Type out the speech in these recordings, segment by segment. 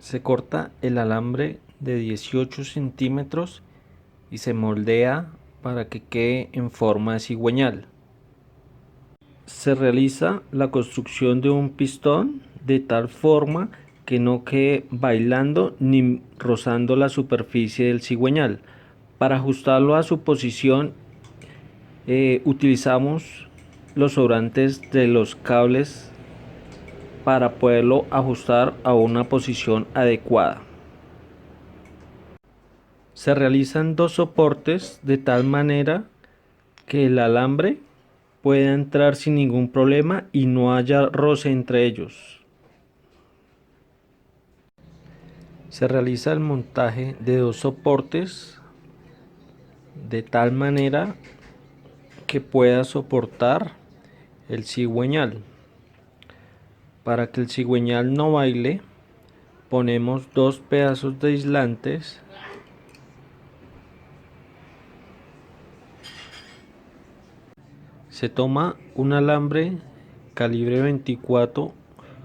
Se corta el alambre de 18 centímetros y se moldea para que quede en forma de cigüeñal. Se realiza la construcción de un pistón de tal forma que no quede bailando ni rozando la superficie del cigüeñal. Para ajustarlo a su posición, utilizamos los sobrantes de los cables para poderlo ajustar a una posición adecuada. Se realizan dos soportes de tal manera que el alambre pueda entrar sin ningún problema y no haya roce entre ellos. Se realiza el montaje de dos soportes de tal manera que pueda soportar el cigüeñal. Para que el cigüeñal no baile, ponemos dos pedazos de aislantes Se toma un alambre calibre 24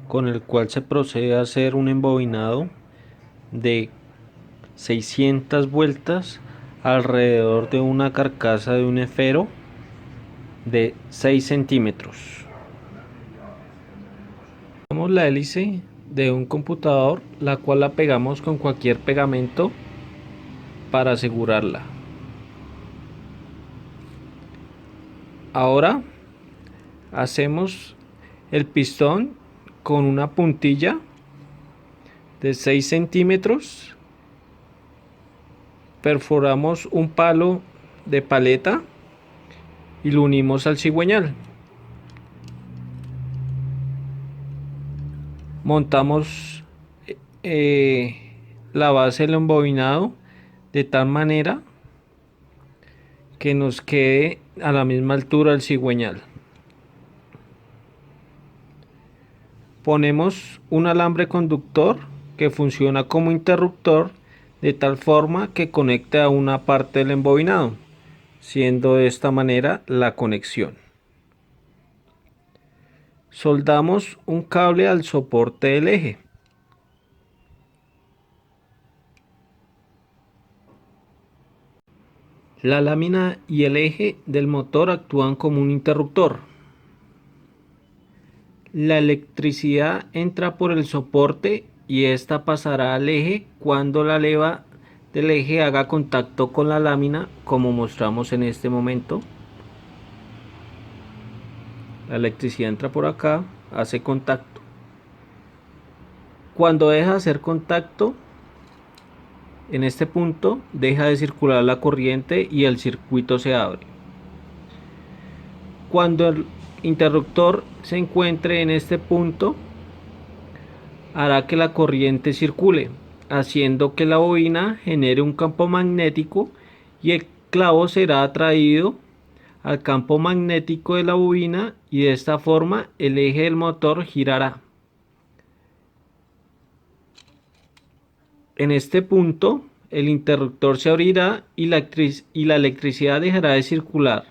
con el cual se procede a hacer un embobinado de 600 vueltas alrededor de una carcasa de un esfero de 6 centímetros. Tomamos la hélice de un computador, la cual la pegamos con cualquier pegamento para asegurarla. Ahora hacemos el pistón con una puntilla de 6 centímetros. Perforamos un palo de paleta y lo unimos al cigüeñal. Montamos la base del embobinado de tal manera que nos quede a la misma altura el cigüeñal. Ponemos un alambre conductor que funciona como interruptor de tal forma que conecte a una parte del embobinado, siendo de esta manera la conexión. Soldamos un cable al soporte del eje. La lámina y el eje del motor actúan como un interruptor. La electricidad entra por el soporte y esta pasará al eje cuando la leva del eje haga contacto con la lámina, como mostramos en este momento. La electricidad entra por acá, hace contacto. Cuando deja de hacer contacto, en este punto deja de circular la corriente y el circuito se abre. Cuando el interruptor se encuentre en este punto, hará que la corriente circule, haciendo que la bobina genere un campo magnético y el clavo será atraído al campo magnético de la bobina y de esta forma el eje del motor girará. En este punto el interruptor se abrirá y la electricidad dejará de circular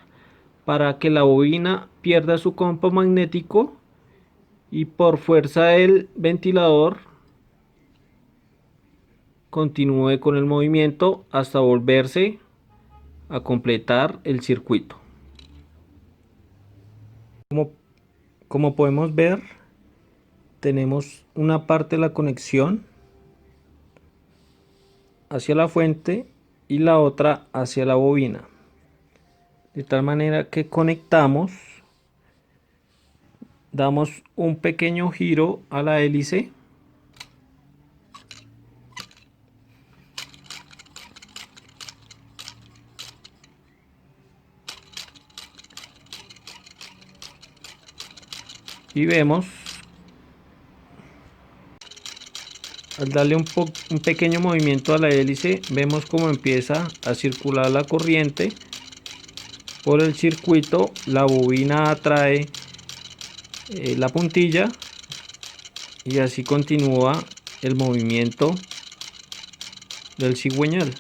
para que la bobina pierda su campo magnético y por fuerza del ventilador continúe con el movimiento hasta volverse a completar el circuito. Como, como podemos ver, tenemos una parte de la conexión hacia la fuente y la otra hacia la bobina, de tal manera que conectamos, damos un pequeño giro a la hélice y vemos, al darle un pequeño movimiento a la hélice, vemos cómo empieza a circular la corriente por el circuito. La bobina atrae la puntilla y así continúa el movimiento del cigüeñal.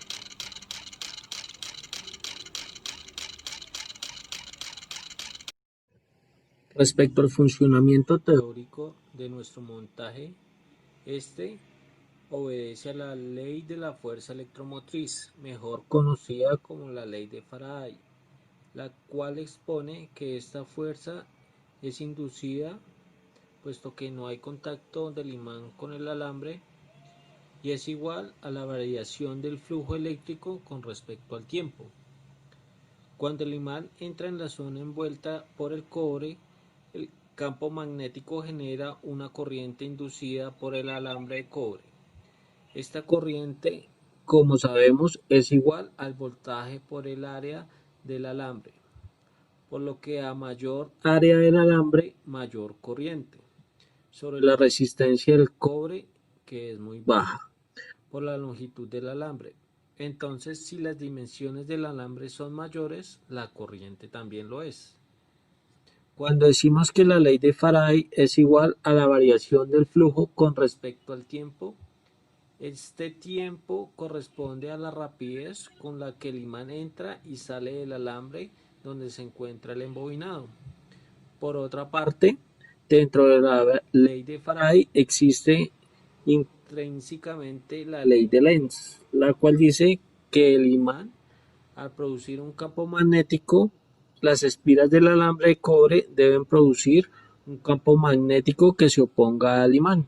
Respecto al funcionamiento teórico de nuestro montaje, este obedece a la ley de la fuerza electromotriz, mejor conocida como la ley de Faraday, la cual expone que esta fuerza es inducida puesto que no hay contacto del imán con el alambre y es igual a la variación del flujo eléctrico con respecto al tiempo. Cuando el imán entra en la zona envuelta por el cobre, el campo magnético genera una corriente inducida por el alambre de cobre. Esta corriente, como sabemos, es igual al voltaje por el área del alambre, por lo que a mayor área del alambre, mayor corriente, sobre la resistencia del cobre, que es muy baja, por la longitud del alambre. Entonces, si las dimensiones del alambre son mayores, la corriente también lo es. Cuando decimos que la ley de Faraday es igual a la variación del flujo con respecto al tiempo, este tiempo corresponde a la rapidez con la que el imán entra y sale del alambre donde se encuentra el embobinado. Por otra parte, dentro de la ley de Faraday existe intrínsecamente la ley de Lenz, la cual dice que el imán, al producir un campo magnético, las espiras del alambre de cobre deben producir un campo magnético que se oponga al imán.